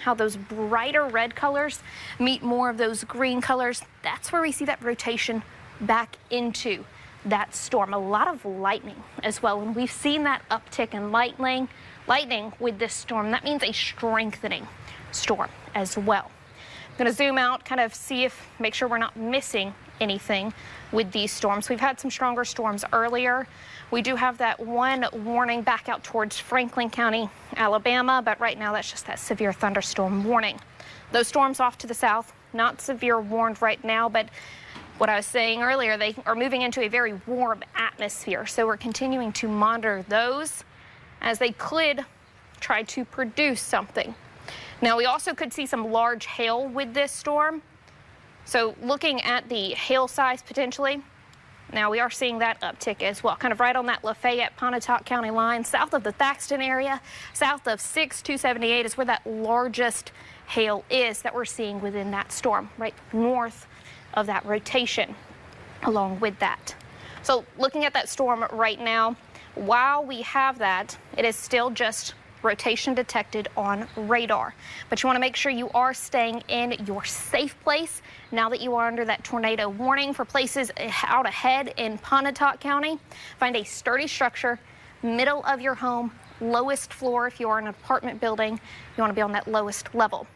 how those brighter red colors meet more of those green colors. That's where we see that rotation back into that storm. A lot of lightning as well, and we've seen that uptick in lightning with this storm. That means a strengthening storm as well. I'm going to zoom out, kind of make sure we're not missing anything with these storms. We've had some stronger storms earlier. We do have that one warning back out towards Franklin County, Alabama, but right now that's just that severe thunderstorm warning. Those storms off to the south, not severe warned right now, but what I was saying earlier, they are moving into a very warm atmosphere. So we're continuing to monitor those as they could try to produce something. Now we also could see some large hail with this storm. So looking at the hail size potentially, now we are seeing that uptick as well, kind of right on that Lafayette-Pontotoc County line, south of the Thaxton area, south of 6278 is where that largest hail is that we're seeing within that storm, right north of that rotation along with that. So looking at that storm right now, while we have that, it is still just rotation detected on radar. But you want to make sure you are staying in your safe place now that you are under that tornado warning. For places out ahead in Pontotoc County, find a sturdy structure, middle of your home, lowest floor. If you are in an apartment building, you want to be on that lowest level.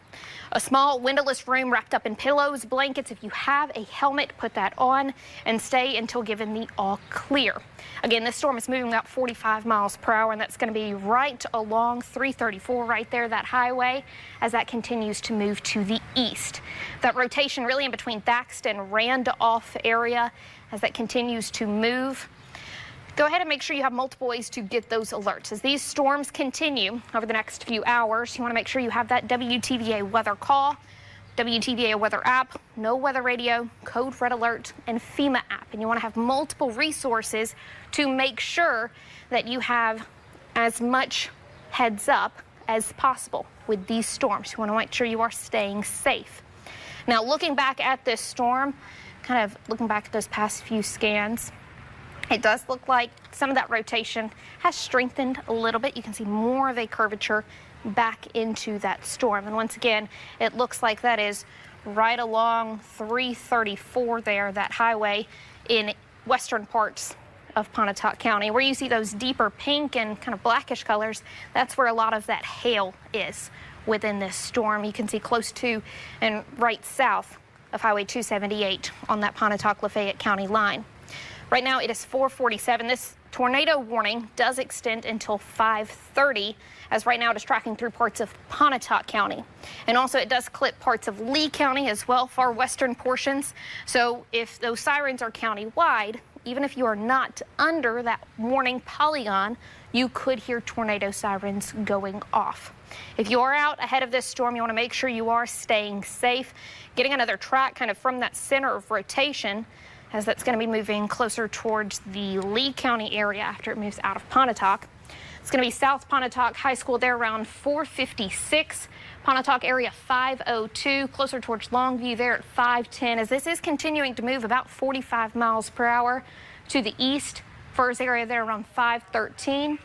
A small windowless room wrapped up in pillows, blankets. If you have a helmet, put that on and stay until given the all clear. Again, this storm is moving about 45 miles per hour, and that's going to be right along 334 right there, that highway, as that continues to move to the east. That rotation really in between Thaxton, Randolph area as that continues to move. Go ahead and make sure you have multiple ways to get those alerts. As these storms continue over the next few hours, you want to make sure you have that WTVA weather call, WTVA weather app, no weather radio, code red alert, and FEMA app. And you want to have multiple resources to make sure that you have as much heads up as possible with these storms. You want to make sure you are staying safe. Now, looking back at this storm, kind of looking back at those past few scans, it does look like some of that rotation has strengthened a little bit. You can see more of a curvature back into that storm. And once again, it looks like that is right along 334 there, that highway in western parts of Pontotoc County, where you see those deeper pink and kind of blackish colors. That's where a lot of that hail is within this storm. You can see close to and right south of Highway 278 on that Pontotoc-Lafayette County line. Right now it is 4:47. This tornado warning does extend until 5:30, as right now it is tracking through parts of Pontotoc County. And also it does clip parts of Lee County as well, far western portions. So if those sirens are county-wide, even if you are not under that warning polygon, you could hear tornado sirens going off. If you are out ahead of this storm, you want to make sure you are staying safe, getting another track kind of from that center of rotation, as that's going to be moving closer towards the Lee County area after it moves out of Pontotoc. It's going to be South Pontotoc High School there around 456. Pontotoc area 502, closer towards Longview there at 510, as this is continuing to move about 45 miles per hour to the east. Furs area there around 513.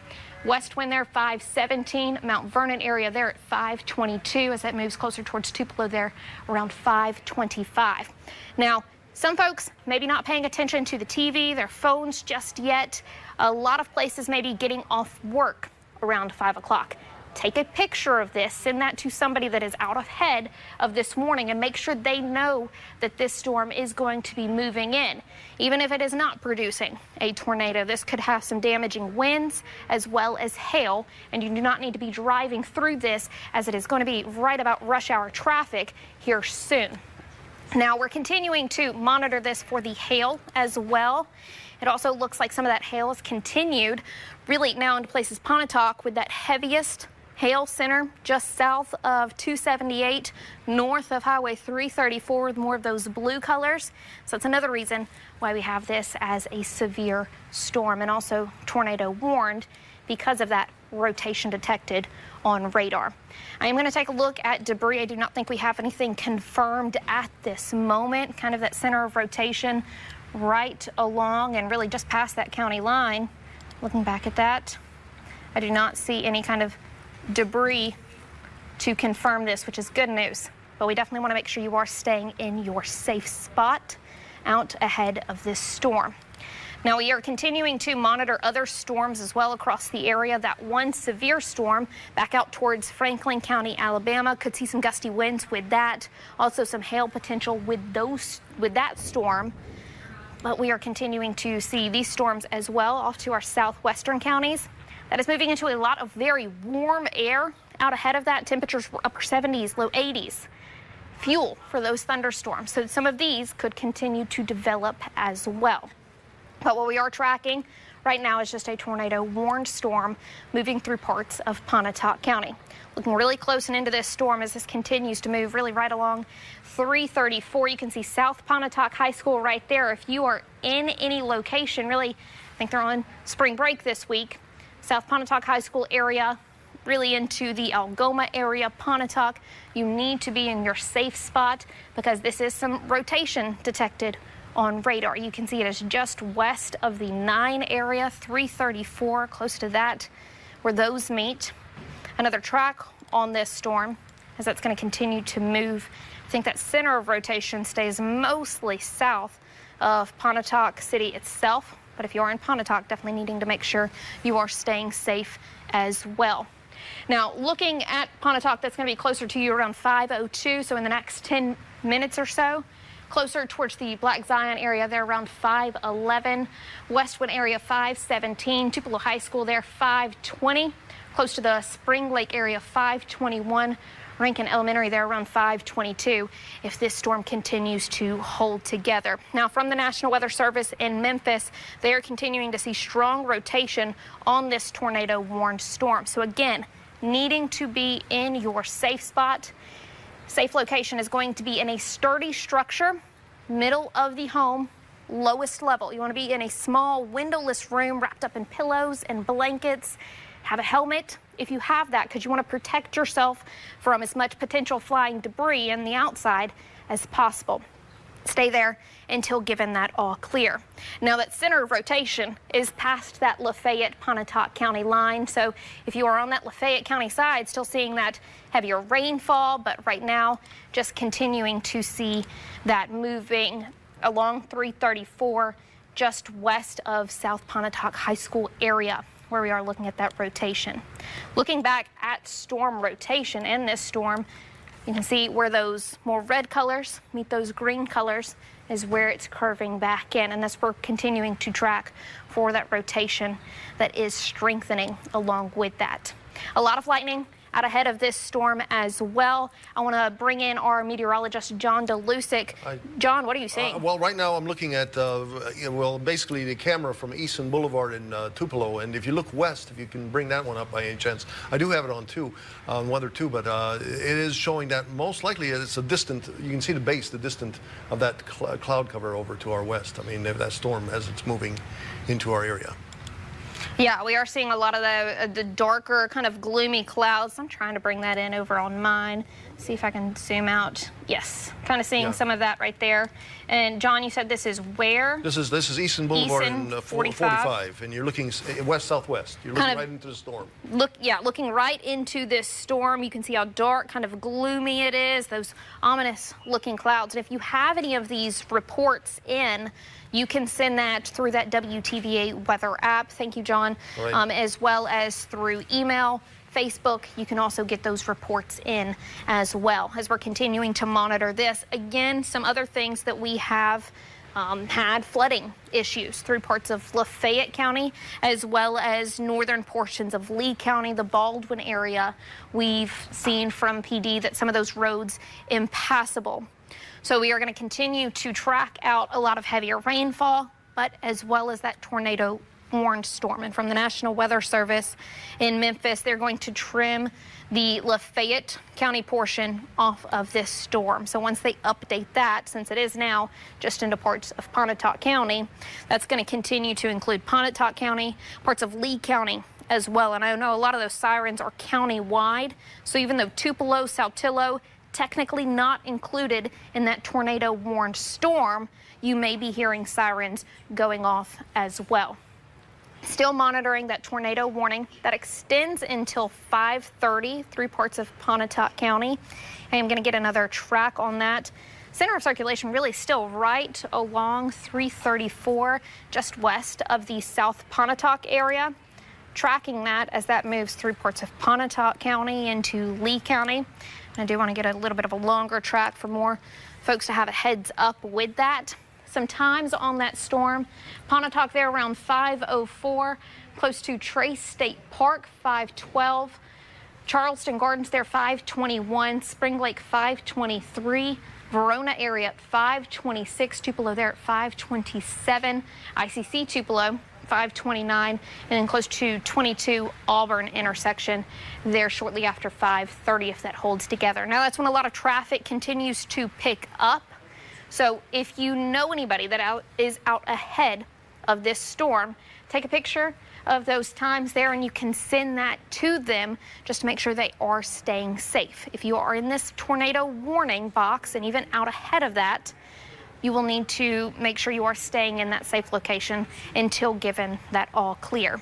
West wind there 517. Mount Vernon area there at 522 as that moves closer towards Tupelo there around 525. Now, some folks maybe not paying attention to the TV, their phones just yet. A lot of places may be getting off work around 5 o'clock. Take a picture of this, send that to somebody that is out ahead of this warning, and make sure they know that this storm is going to be moving in. Even if it is not producing a tornado, this could have some damaging winds as well as hail, and you do not need to be driving through this, as it is going to be right about rush hour traffic here soon. Now, we're continuing to monitor this for the hail as well. It also looks like some of that hail has continued really now into places Pontotoc with that heaviest hail center just south of 278, north of Highway 334 with more of those blue colors. So it's another reason why we have this as a severe storm and also tornado warned because of that rotation detected on radar. I am going to take a look at debris. I do not think we have anything confirmed at this moment. Kind of that center of rotation right along and really just past that county line. Looking back at that, I do not see any kind of debris to confirm this, which is good news. But we definitely want to make sure you are staying in your safe spot out ahead of this storm. Now, we are continuing to monitor other storms as well across the area. That one severe storm back out towards Franklin County, Alabama, could see some gusty winds with that. Also some hail potential with that storm. But we are continuing to see these storms as well off to our southwestern counties. That is moving into a lot of very warm air out ahead of that. Temperatures were upper 70s, low 80s. Fuel for those thunderstorms. So some of these could continue to develop as well. But what we are tracking right now is just a tornado-warned storm moving through parts of Pontotoc County. Looking really close and into this storm as this continues to move really right along 334. You can see South Pontotoc High School right there. If you are in any location, really, I think they're on spring break this week. South Pontotoc High School area, really into the Algoma area, Pontotoc, you need to be in your safe spot because this is some rotation detected on radar. You can see it is just west of the 9 area, 334, close to that, where those meet. Another track on this storm as that's going to continue to move. I think that center of rotation stays mostly south of Pontotoc City itself. But if you are in Pontotoc, definitely needing to make sure you are staying safe as well. Now, looking at Pontotoc, that's going to be closer to you around 5:02. So in the next 10 minutes or so. Closer towards the Black Zion area, there around 5:11. Westwood area 5:17. Tupelo High School there 5:20. Close to the Spring Lake area 5:21. Rankin Elementary there around 5:22 if this storm continues to hold together. Now, from the National Weather Service in Memphis, they are continuing to see strong rotation on this tornado-warned storm. So again, needing to be in your safe spot. Safe location is going to be in a sturdy structure, middle of the home, lowest level. You want to be in a small windowless room wrapped up in pillows and blankets. Have a helmet if you have that, because you want to protect yourself from as much potential flying debris in the outside as possible. Stay there until given that all clear. Now, that center of rotation is past that Lafayette-Pontotoc County line. So if you are on that Lafayette County side, still seeing that heavier rainfall, but right now just continuing to see that moving along 334 just west of South Pontotoc High School area, where we are looking at that rotation. Looking back at storm rotation in this storm, you can see where those more red colors meet those green colors is where it's curving back in, and that's where we're continuing to track for that rotation that is strengthening along with that. A lot of lightning out ahead of this storm as well. I want to bring in our meteorologist, John DeLusick. John, what are you seeing? Well, right now I'm looking at, basically the camera from Easton Boulevard in Tupelo. And if you look west, if you can bring that one up by any chance, I do have it on too, on weather too, but it is showing that most likely it's a distant, you can see the base, the distant of that cloud cover over to our west. I mean, that storm as it's moving into our area. Yeah, we are seeing a lot of the darker, kind of gloomy clouds. I'm trying to bring that in over on mine. See if I can zoom out. Yes, kind of seeing some of that right there. And John, you said this is where? This is Easton Boulevard in 45, and you're looking west-southwest. You're looking right into the storm. Looking right into this storm. You can see how dark, kind of gloomy it is, those ominous-looking clouds. And if you have any of these reports in, you can send that through that WTVA weather app. Thank you, John. Right. As well as through email, Facebook. You can also get those reports in as well as we're continuing to monitor this. Again, some other things that we have had flooding issues through parts of Lafayette County as well as northern portions of Lee County, the Baldwin area. We've seen from PD that some of those roads impassable. So we are going to continue to track out a lot of heavier rainfall, but as well as that tornado-warned storm. And from the National Weather Service in Memphis, they're going to trim the Lafayette County portion off of this storm. So once they update that, since it is now just into parts of Pontotoc County, that's going to continue to include Pontotoc County, parts of Lee County as well. And I know a lot of those sirens are county-wide. So even though Tupelo, Saltillo, technically not included in that tornado-warned storm, you may be hearing sirens going off as well. Still monitoring that tornado warning that extends until 5:30 through parts of Pontotoc County. I am going to get another track on that. Center of circulation really still right along 334, just west of the South Pontotoc area. Tracking that as that moves through parts of Pontotoc County into Lee County. And I do want to get a little bit of a longer track for more folks to have a heads up with that. Some times on that storm, Pontotoc there around 5:04, close to Trace State Park 5:12, Charleston Gardens there 5:21, Spring Lake 5:23, Verona area at 5:26, Tupelo there at 5:27, ICC Tupelo 5:29, and then close to 22 Auburn intersection there shortly after 5:30 if that holds together. Now that's when a lot of traffic continues to pick up. So if you know anybody that is out ahead of this storm, take a picture of those times there and you can send that to them just to make sure they are staying safe. If you are in this tornado warning box and even out ahead of that, you will need to make sure you are staying in that safe location until given that all clear.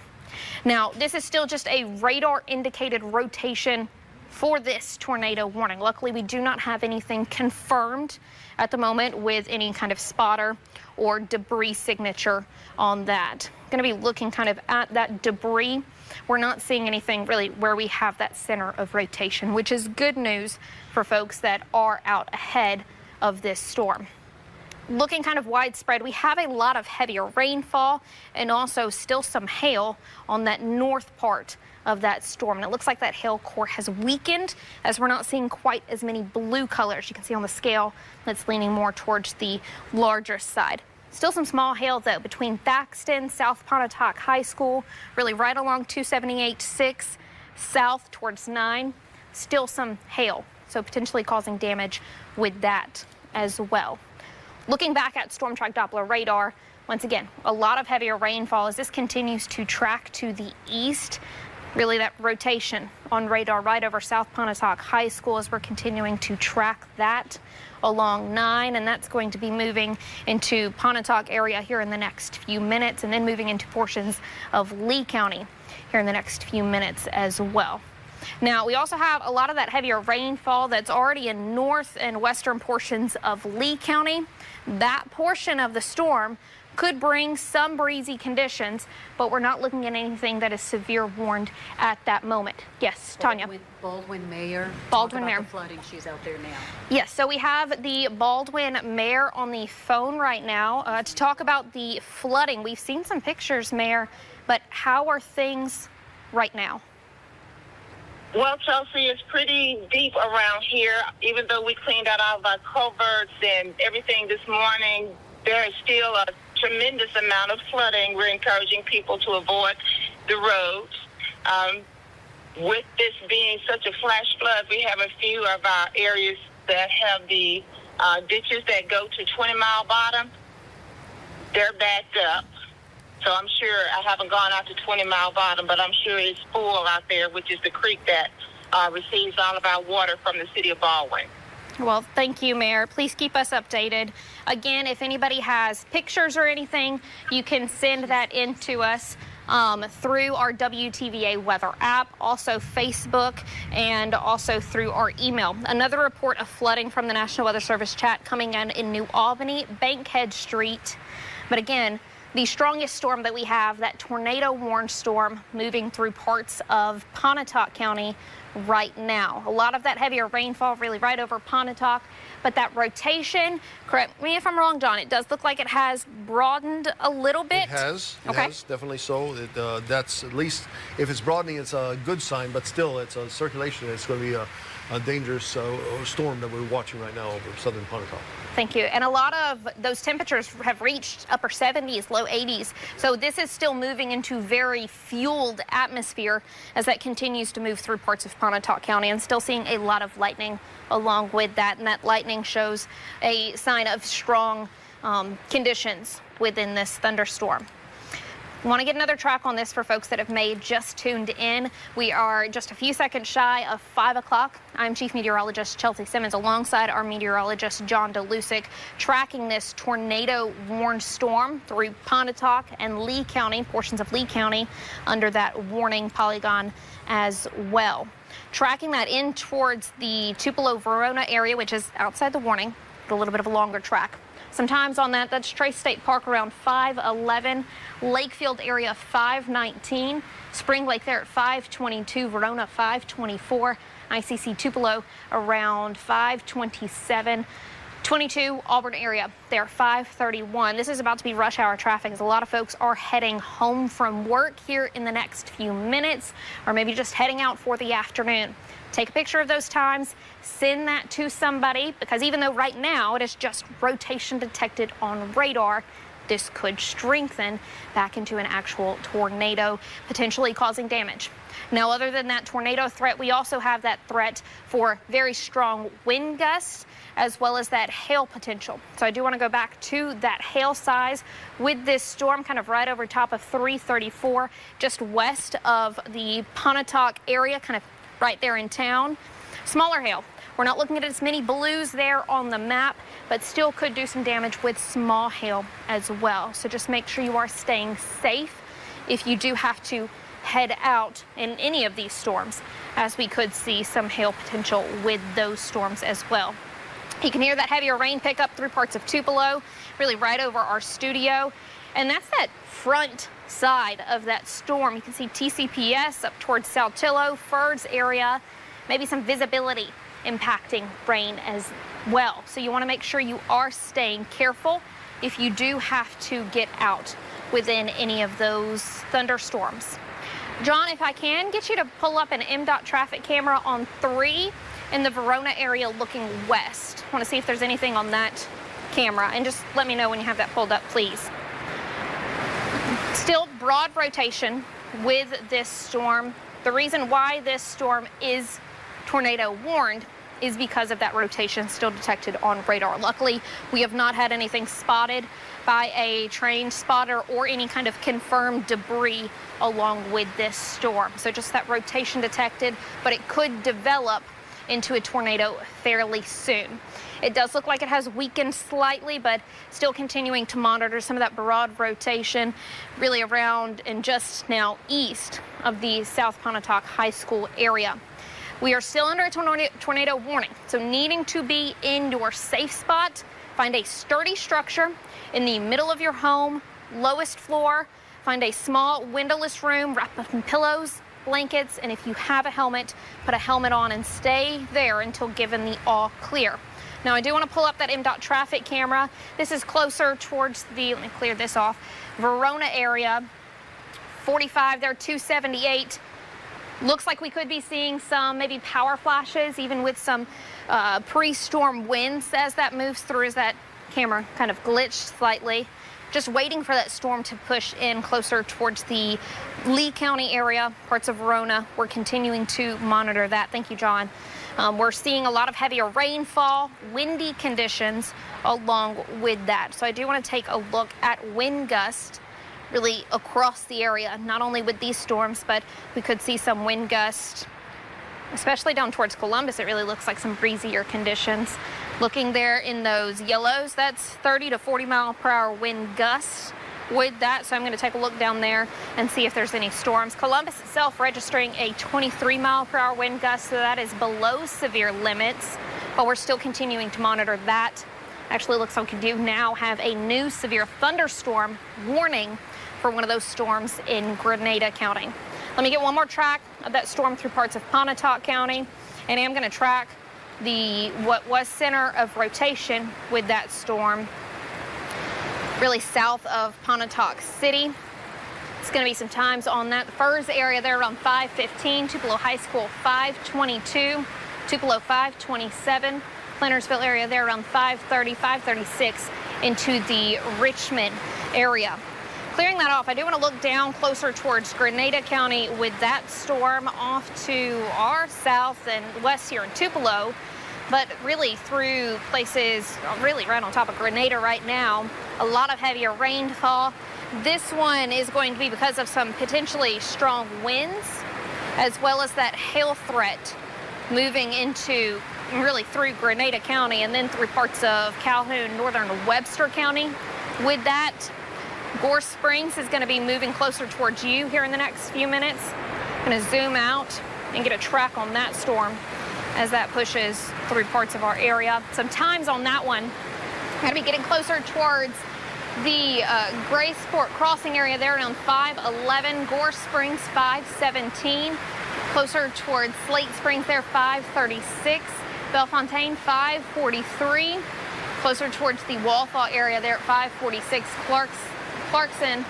Now, this is still just a radar indicated rotation for this tornado warning. Luckily, we do not have anything confirmed at the moment with any kind of spotter or debris signature on that. Going to be looking kind of at that debris. We're not seeing anything really where we have that center of rotation, which is good news for folks that are out ahead of this storm. Looking kind of widespread, we have a lot of heavier rainfall and also still some hail on that north part of that storm. And it looks like that hail core has weakened as we're not seeing quite as many blue colors. You can see on the scale that's leaning more towards the larger side. Still some small hail though between Thaxton, South Pontotoc High School, really right along 278-6 south towards 9. Still some hail, so potentially causing damage with that as well. Looking back at Storm Track Doppler radar, once again, a lot of heavier rainfall as this continues to track to the east. Really that rotation on radar right over South Pontotoc High School as we're continuing to track that along 9, and that's going to be moving into Pontotoc area here in the next few minutes and then moving into portions of Lee County here in the next few minutes as well. Now, we also have a lot of that heavier rainfall that's already in north and western portions of Lee County. That portion of the storm could bring some breezy conditions, but we're not looking at anything that is severe warned at that moment. Yes, Tanya. With Baldwin Mayor. Baldwin Mayor. Mayor. The flooding, she's out there now. Yes, so we have the Baldwin Mayor on the phone right now to talk about the flooding. We've seen some pictures, Mayor, but how are things right now? Well, Chelsea, it's pretty deep around here. Even though we cleaned out all of our culverts and everything this morning, there is still a tremendous amount of flooding. We're encouraging people to avoid the roads. With this being such a flash flood, we have a few of our areas that have the ditches that go to 20 Mile Bottom. They're backed up. So I'm sure, I haven't gone out to 20 Mile Bottom, but I'm sure it's full out there, which is the creek that receives all of our water from the city of Baldwin. Well, thank you, Mayor. Please keep us updated. Again, if anybody has pictures or anything, you can send that in to us through our WTVA weather app, also Facebook, and also through our email. Another report of flooding from the National Weather Service chat coming in New Albany, Bankhead Street. But again, the strongest storm that we have, that tornado warned storm moving through parts of Pontotoc County right now. A lot of that heavier rainfall really right over Pontotoc, but that rotation, correct me if I'm wrong, John, it does look like it has broadened a little bit. It has. It Okay. has, definitely so. That's at least, if it's broadening, it's a good sign, but still, it's a circulation. It's going to be a dangerous storm that we're watching right now over southern Pontotoc. Thank you. And a lot of those temperatures have reached upper 70s, low 80s. So this is still moving into very fueled atmosphere as that continues to move through parts of Pontotoc County, and still seeing a lot of lightning along with that. And that lightning shows a sign of strong conditions within this thunderstorm. Want to get another track on this for folks that may just tuned in. We are just a few seconds shy of 5 o'clock. I'm Chief Meteorologist Chelsea Simmons alongside our meteorologist John DeLusick, tracking this tornado-warned storm through Pontotoc and Lee County, portions of Lee County under that warning polygon as well. Tracking that in towards the Tupelo-Verona area, which is outside the warning, with a little bit of a longer track. Sometimes on that's Trace State Park around 511, Lakefield area 519, Spring Lake there at 522, Verona 524, ICC Tupelo around 527, 22 Auburn area there 531. This is about to be rush hour traffic as a lot of folks are heading home from work here in the next few minutes, or maybe just heading out for the afternoon. Take a picture of those times, send that to somebody, because even though right now it is just rotation detected on radar, this could strengthen back into an actual tornado, potentially causing damage. Now, other than that tornado threat, we also have that threat for very strong wind gusts as well as that hail potential. So I do want to go back to that hail size with this storm kind of right over top of 334, just west of the Pontotoc area, kind of right there in town. Smaller hail. We're not looking at as many blues there on the map, but still could do some damage with small hail as well. So just make sure you are staying safe if you do have to head out in any of these storms, as we could see some hail potential with those storms as well. You can hear that heavier rain pick up through parts of Tupelo, really right over our studio. And that's that front side of that storm. You can see TCPS up towards Saltillo, Furds area, maybe some visibility impacting rain as well. So you want to make sure you are staying careful if you do have to get out within any of those thunderstorms. John, if I can get you to pull up an MDOT traffic camera on 3 in the Verona area looking west. I want to see if there's anything on that camera, and just let me know when you have that pulled up, please. Still broad rotation with this storm. The reason why this storm is tornado warned is because of that rotation still detected on radar. Luckily, we have not had anything spotted by a trained spotter or any kind of confirmed debris along with this storm. So just that rotation detected, but it could develop into a tornado fairly soon. It does look like it has weakened slightly, but still continuing to monitor some of that broad rotation really around and just now east of the South Pontotoc High School area. We are still under a tornado warning, so needing to be in your safe spot. Find a sturdy structure in the middle of your home, lowest floor. Find a small windowless room, wrap up in pillows, blankets, and if you have a helmet, put a helmet on and stay there until given the all clear. Now, I do want to pull up that MDOT traffic camera. This is closer towards the, let me clear this off, Verona area. 45 there, 278. Looks like we could be seeing some maybe power flashes, even with some pre-storm winds as that moves through, as that camera kind of glitched slightly. Just waiting for that storm to push in closer towards the Lee County area, parts of Verona. We're continuing to monitor that. Thank you, John. We're seeing a lot of heavier rainfall, windy conditions along with that. So I do want to take a look at wind gusts really across the area, not only with these storms, but we could see some wind gusts, especially down towards Columbus. It really looks like some breezier conditions. Looking there in those yellows, that's 30 to 40 mile per hour wind gusts with that. So I'm going to take a look down there and see if there's any storms. Columbus itself registering a 23 mile per hour wind gust, so that is below severe limits, but we're still continuing to monitor that. Actually, looks like we do now have a new severe thunderstorm warning for one of those storms in Grenada County. Let me get one more track of that storm through parts of Pontotoc County, and I'm going to track what was center of rotation with that storm really south of Pontotoc City. It's going to be some times on that Furds area there around 515, Tupelo High School 522, Tupelo 527, Plantersville area there around 530, 536 into the Richmond area. Clearing that off, I do want to look down closer towards Grenada County with that storm off to our south and west here in Tupelo, but really through places really right on top of Grenada right now. A lot of heavier rainfall This one is going to be because of some potentially strong winds, as well as that hail threat moving into really through Grenada County and then through parts of Calhoun, northern Webster County. With that, Gore Springs is going to be moving closer towards you here in the next few minutes. I'm going to zoom out and get a track on that storm as that pushes through parts of our area. Some times on that one, going to be getting closer towards the Graysport crossing area there around 5:11, Gore Springs 5:17, closer towards Slate Springs there 5:36, Bellefontaine 5:43, closer towards the Walthall area there at 5:46, Clarkson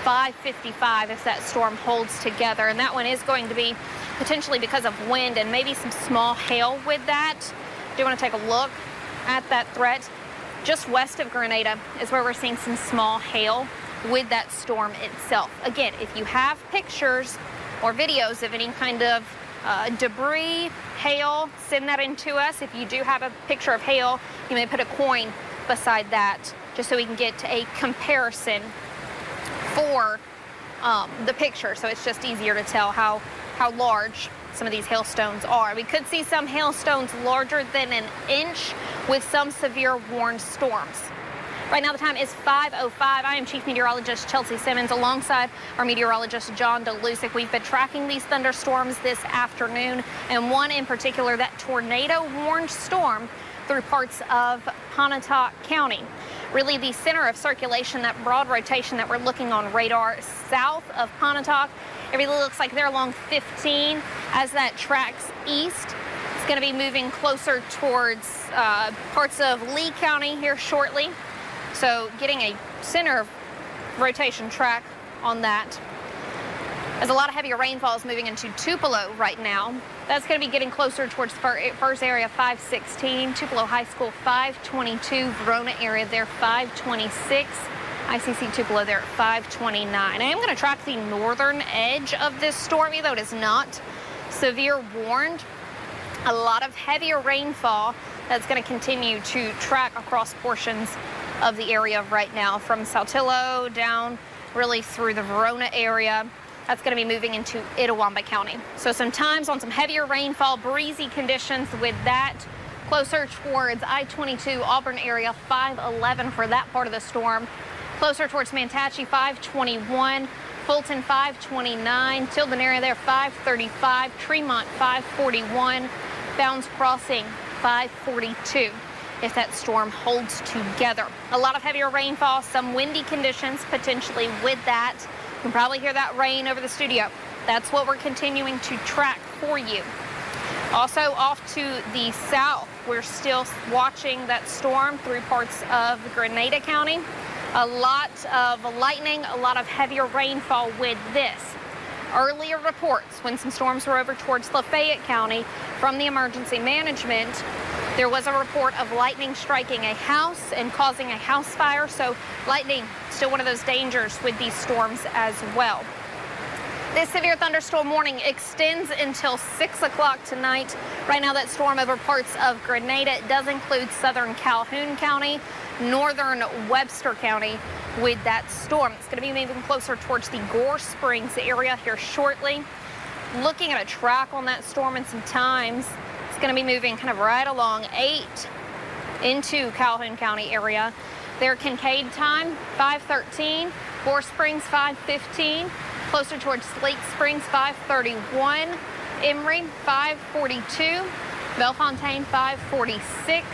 5:55 if that storm holds together. And that one is going to be potentially because of wind and maybe some small hail with that. Do you want to take a look at that threat? Just west of Grenada is where we're seeing some small hail with that storm itself. Again, if you have pictures or videos of any kind of debris, hail, send that in to us. If you do have a picture of hail, you may put a coin beside that just so we can get a comparison for the picture, so it's just easier to tell how large some of these hailstones are. We could see some hailstones larger than an inch with some severe warned storms. Right now the time is 5:05. I am Chief Meteorologist Chelsea Simmons alongside our meteorologist John DeLusick. We've been tracking these thunderstorms this afternoon, and one in particular, that tornado warned storm through parts of Pontotoc County. Really the center of circulation, that broad rotation that we're looking on radar south of Pontotoc. It really looks like they're along 15 as that tracks east. It's going to be moving closer towards parts of Lee County here shortly. So getting a center of rotation track on that. There's a lot of heavier rainfalls moving into Tupelo right now. That's going to be getting closer towards first area 5:16, Tupelo High School 5:22, Verona area there 5:26, ICC Tupelo there at 5:29. I am going to track the northern edge of this storm, even though it is not severe warned. A lot of heavier rainfall that's going to continue to track across portions of the area right now, from Saltillo down really through the Verona area. That's going to be moving into Itawamba County. So some times on some heavier rainfall, breezy conditions with that. Closer towards I-22 Auburn area, 5:11 for that part of the storm. Closer towards Mantachie, 5:21. Fulton, 5:29. Tilden area there, 5:35. Tremont, 5:41. Bounds Crossing, 5:42. If that storm holds together. A lot of heavier rainfall, some windy conditions potentially with that. You can probably hear that rain over the studio. That's what we're continuing to track for you. Also off to the south, we're still watching that storm through parts of Grenada County. A lot of lightning, a lot of heavier rainfall with this. Earlier reports when some storms were over towards Lafayette County from the emergency management, there was a report of lightning striking a house and causing a house fire. So lightning, still one of those dangers with these storms as well. This severe thunderstorm warning extends until 6 o'clock tonight. Right now that storm over parts of Grenada. It does include southern Calhoun County, northern Webster County with that storm. It's going to be moving closer towards the Gore Springs area here shortly. Looking at a track on that storm and some times, it's going to be moving kind of right along 8 into Calhoun County area. Their Kincaid time, 5:13. Gore Springs, 5:15. Closer towards Slate Springs, 5:31. Emory, 5:42. Bellefontaine, 5:46.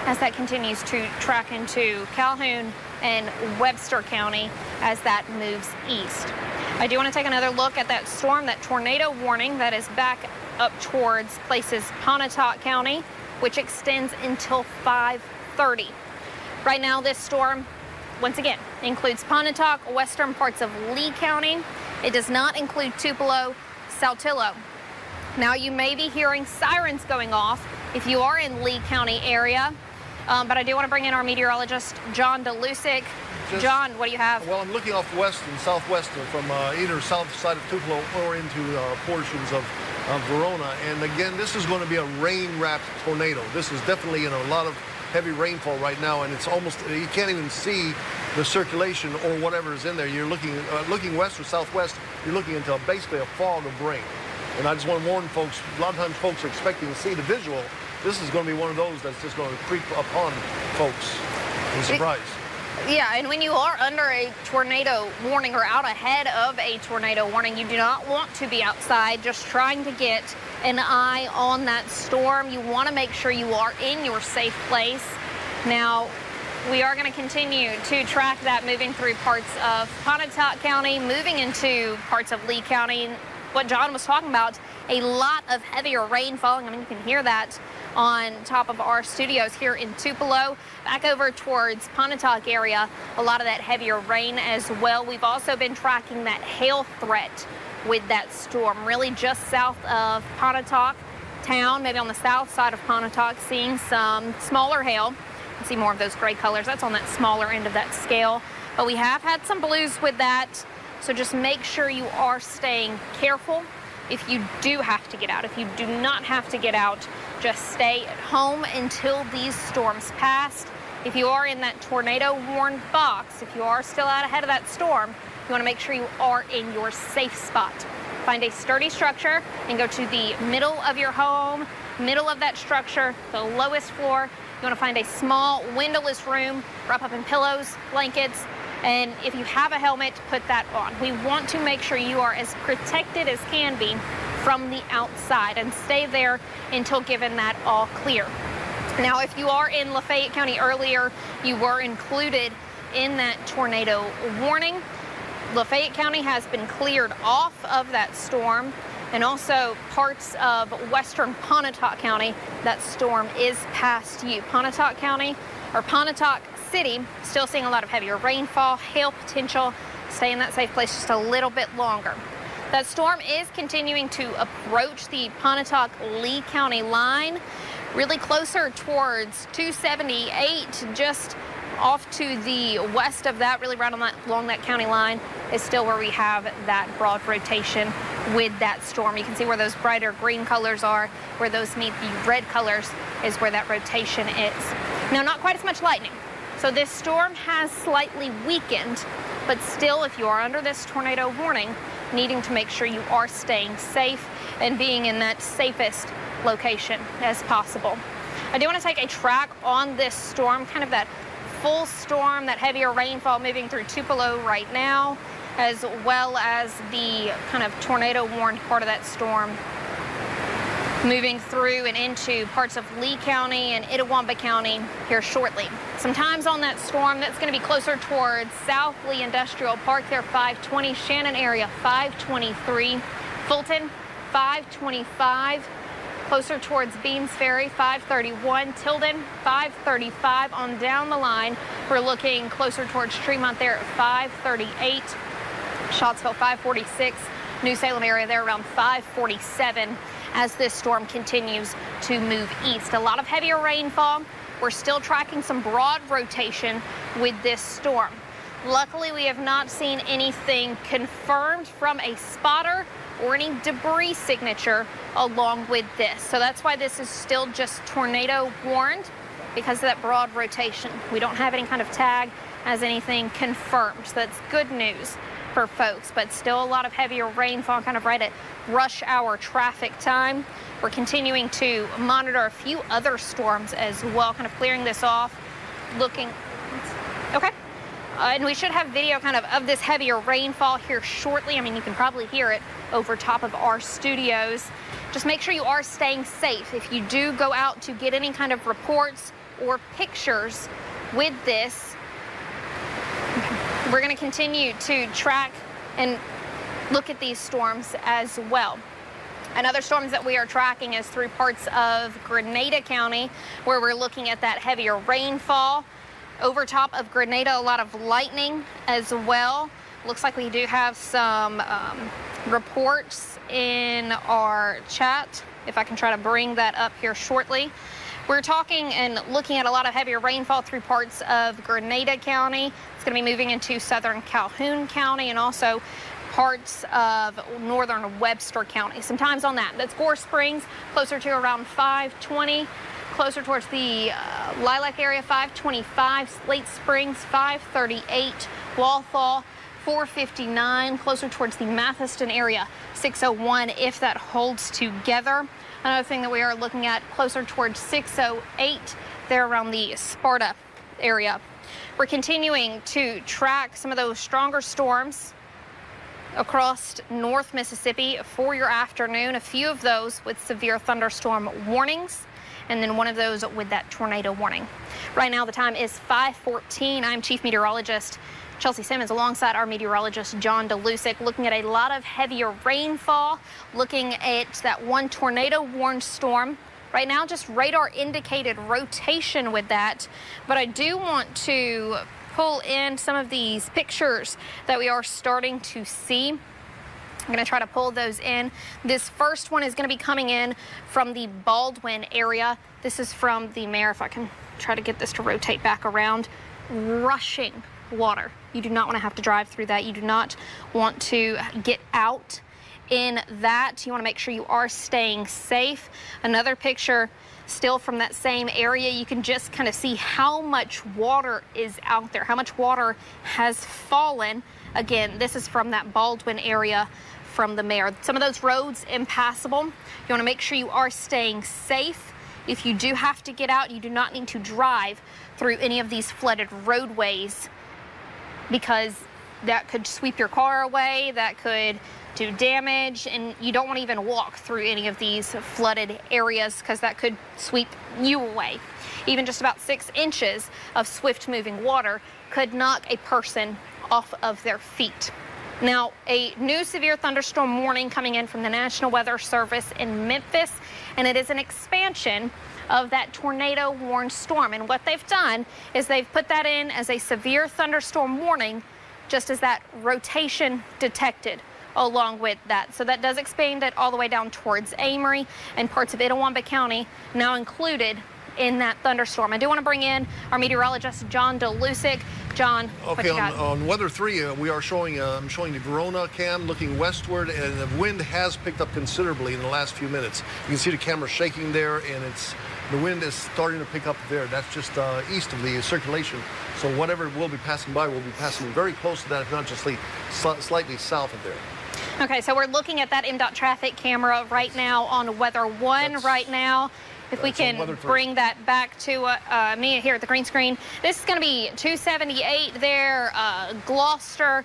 As that continues to track into Calhoun and Webster County as that moves east. I do want to take another look at that storm, that tornado warning that is back up towards places Pontotoc County, which extends until 5:30. Right now this storm, once again, includes Pontotoc, western parts of Lee County. It does not include Tupelo, Saltillo. Now you may be hearing sirens going off if you are in Lee County area, but I do want to bring in our meteorologist, John DeLusick. John, what do you have? Well, I'm looking off west and southwest from either south side of Tupelo or into portions of Verona. And again, this is going to be a rain-wrapped tornado. This is definitely, a lot of heavy rainfall right now, and it's almost, you can't even see the circulation or whatever is in there. You're looking west or southwest, you're looking into basically a fog of rain. And I just want to warn folks, a lot of times folks are expecting to see the visual. This is going to be one of those that's just going to creep upon folks in surprise. Yeah, and when you are under a tornado warning or out ahead of a tornado warning, you do not want to be outside just trying to get an eye on that storm. You want to make sure you are in your safe place. Now, we are going to continue to track that moving through parts of Pontotoc County, moving into parts of Lee County. What John was talking about, a lot of heavier rain falling. I mean, you can hear that on top of our studios here in Tupelo. Back over towards Pontotoc area, a lot of that heavier rain as well. We've also been tracking that hail threat with that storm, really just south of Pontotoc town, maybe on the south side of Pontotoc, seeing some smaller hail. You can see more of those gray colors. That's on that smaller end of that scale. But we have had some blues with that, so just make sure you are staying careful. If you do have to get out, if you do not have to get out, just stay at home until these storms pass. If you are in that tornado warned box, if you are still out ahead of that storm, you want to make sure you are in your safe spot. Find a sturdy structure and go to the middle of your home, middle of that structure, the lowest floor. You want to find a small windowless room, wrap up in pillows, blankets, and if you have a helmet, put that on. We want to make sure you are as protected as can be from the outside and stay there until given that all clear. Now, if you are in Lafayette County earlier, you were included in that tornado warning. Lafayette County has been cleared off of that storm, and also parts of western Pontotoc County, that storm is past you. Pontotoc County, or Pontotoc City, still seeing a lot of heavier rainfall, hail potential. Stay in that safe place just a little bit longer. That storm is continuing to approach the Pontotoc-Lee County line, really closer towards 278, just off to the west of that, really right on that, along that county line, is still where we have that broad rotation with that storm. You can see where those brighter green colors are, where those meet the red colors is where that rotation is. Now, not quite as much lightning. So this storm has slightly weakened, but still, if you are under this tornado warning, needing to make sure you are staying safe and being in that safest location as possible. I do want to take a track on this storm, kind of that full storm, that heavier rainfall moving through Tupelo right now, as well as the kind of tornado warned part of that storm moving through and into parts of Lee County and Itawamba County here shortly. Sometimes on that storm, that's going to be closer towards South Lee Industrial Park there, 520, Shannon area, 523, Fulton, 525, closer towards Beans Ferry, 531, Tilden, 535. On down the line, we're looking closer towards Tremont there at 538, Scottsville, 546, New Salem area there around 547. As this storm continues to move east. A lot of heavier rainfall. We're still tracking some broad rotation with this storm. Luckily, we have not seen anything confirmed from a spotter or any debris signature along with this. So that's why this is still just tornado warned, because of that broad rotation. We don't have any kind of tag as anything confirmed. So that's good news for folks, but still a lot of heavier rainfall kind of right at rush hour traffic time. We're continuing to monitor a few other storms as well, kind of clearing this off, looking, okay. And we should have video kind of this heavier rainfall here shortly. I mean, you can probably hear it over top of our studios. Just make sure you are staying safe. If you do go out to get any kind of reports or pictures with this, we're going to continue to track and look at these storms as well. Another storms that we are tracking is through parts of Grenada County, where we're looking at that heavier rainfall. Over top of Grenada, a lot of lightning as well. Looks like we do have some reports in our chat, if I can try to bring that up here shortly. We're talking and looking at a lot of heavier rainfall through parts of Grenada County. It's going to be moving into southern Calhoun County and also parts of northern Webster County. Sometimes on that. That's Gore Springs, closer to around 520. Closer towards the Lilac area, 525. Slate Springs, 538. Walthall, 459. Closer towards the Mathiston area, 601, if that holds together. Another thing that we are looking at closer towards 608, there around the Sparta area. We're continuing to track some of those stronger storms across North Mississippi for your afternoon. A few of those with severe thunderstorm warnings, and then one of those with that tornado warning. Right now the time is 5:14. I'm Chief Meteorologist Chelsea Simmons alongside our meteorologist John DeLusick, looking at a lot of heavier rainfall, looking at that one tornado warned storm. Right now just radar indicated rotation with that, but I do want to pull in some of these pictures that we are starting to see. I'm going to try to pull those in. This first one is going to be coming in from the Baldwin area. This is from the Mare, if I can try to get this to rotate back around. Rushing water. You do not want to have to drive through that. You do not want to get out in that. You want to make sure you are staying safe. Another picture still from that same area. You can just kind of see how much water is out there, how much water has fallen. Again, this is from that Baldwin area from the Mare. Some of those roads impassable. You want to make sure you are staying safe. If you do have to get out, you do not need to drive through any of these flooded roadways, because that could sweep your car away, that could do damage, and you don't want to even walk through any of these flooded areas because that could sweep you away. Even just about 6 inches of swift moving water could knock a person off of their feet. Now, a new severe thunderstorm warning coming in from the National Weather Service in Memphis, and it is an expansion of that tornado warned storm. And what they've done is they've put that in as a severe thunderstorm warning, just as that rotation detected along with that. So that does expand it all the way down towards Amory and parts of Itawamba County now included in that thunderstorm. I do want to bring in our meteorologist, John DeLusick. John, what okay, you got? on Weather 3, we are showing, I'm showing the Verona cam looking westward, and the wind has picked up considerably in the last few minutes. You can see the camera shaking there, and the wind is starting to pick up there. That's just east of the circulation. So whatever will be passing by will be passing very close to that, if not just slightly south of there. Okay, so we're looking at that MDOT traffic camera right now on Weather 1 right now. If we can bring that back to me here at the green screen. This is going to be 278 there, Gloucester.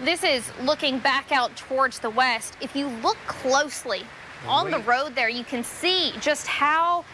This is looking back out towards the west. If you look closely on the road there, you can see just how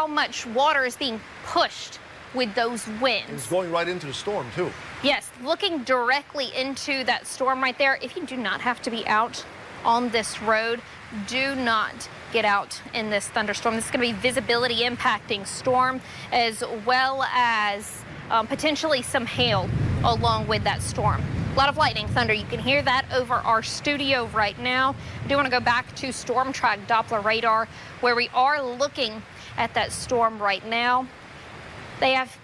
much water is being pushed with those winds. It's going right into the storm, too. Yes, looking directly into that storm right there. If you do not have to be out on this road, do not get out in this thunderstorm. This is going to be visibility impacting storm, as well as potentially some hail along with that storm. A lot of lightning, thunder. You can hear that over our studio right now. I do want to go back to Storm Track Doppler radar, where we are looking at that storm right now. They have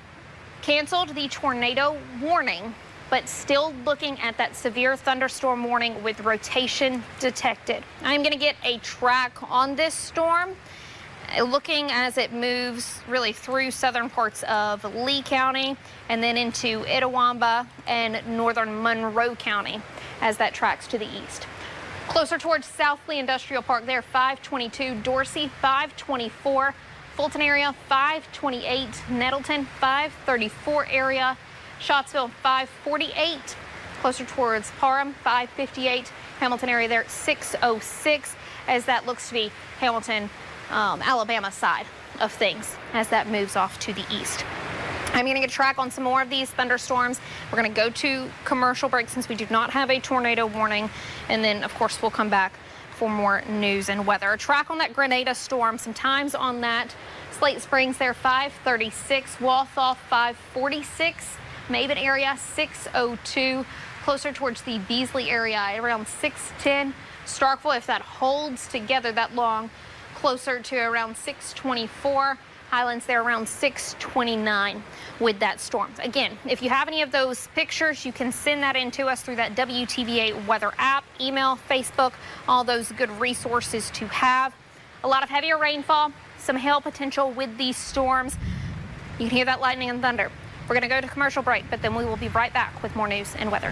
canceled the tornado warning, but still looking at that severe thunderstorm warning with rotation detected. I'm going to get a track on this storm, looking as it moves really through southern parts of Lee County and then into Itawamba and northern Monroe County as that tracks to the east. Closer towards South Lee Industrial Park there, 522, Dorsey, 524, Fulton area, 528, Nettleton, 534 area, Scottsville, 548, closer towards Parham, 558, Hamilton area there, 606, as that looks to be Hamilton, Alabama side of things as that moves off to the east. I'm going to get a track on some more of these thunderstorms. We're going to go to commercial break since we do not have a tornado warning, and then, of course, we'll come back for more news and weather. A track on that Grenada storm, some times on that. Slate Springs there, 536, Walthall, 546, Maven area, 602, closer towards the Beasley area at around 610. Starkville, if that holds together that long, closer to around 624. Highlands there around 629 with that storm. Again, if you have any of those pictures, you can send that in to us through that WTVA weather app, email, Facebook, all those good resources to have. A lot of heavier rainfall, some hail potential with these storms. You can hear that lightning and thunder. We're going to go to commercial break, but then we will be right back with more news and weather.